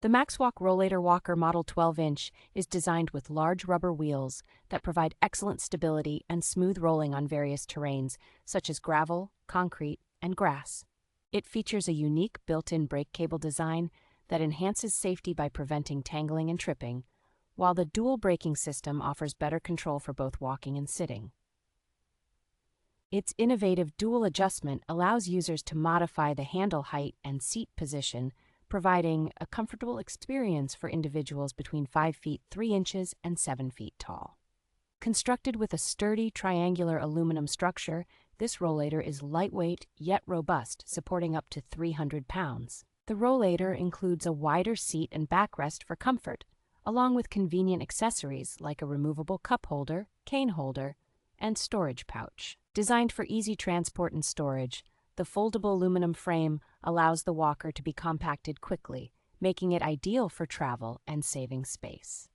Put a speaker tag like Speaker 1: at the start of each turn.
Speaker 1: The MAXWALK Rollator Walker Model 12-inch is designed with large rubber wheels that provide excellent stability and smooth rolling on various terrains, such as gravel, concrete, and grass. It features a unique built-in brake cable design that enhances safety by preventing tangling and tripping, while the dual braking system offers better control for both walking and sitting. Its innovative dual adjustment allows users to modify the handle height and seat position, providing a comfortable experience for individuals between 5 feet 3 inches and 7 feet tall. Constructed with a sturdy triangular aluminum structure, this rollator is lightweight yet robust, supporting up to 300 pounds. The rollator includes a wider seat and backrest for comfort, along with convenient accessories like a removable cup holder, cane holder, and storage pouch. Designed for easy transport and storage, the foldable aluminum frame allows the walker to be compacted quickly, making it ideal for travel and saving space.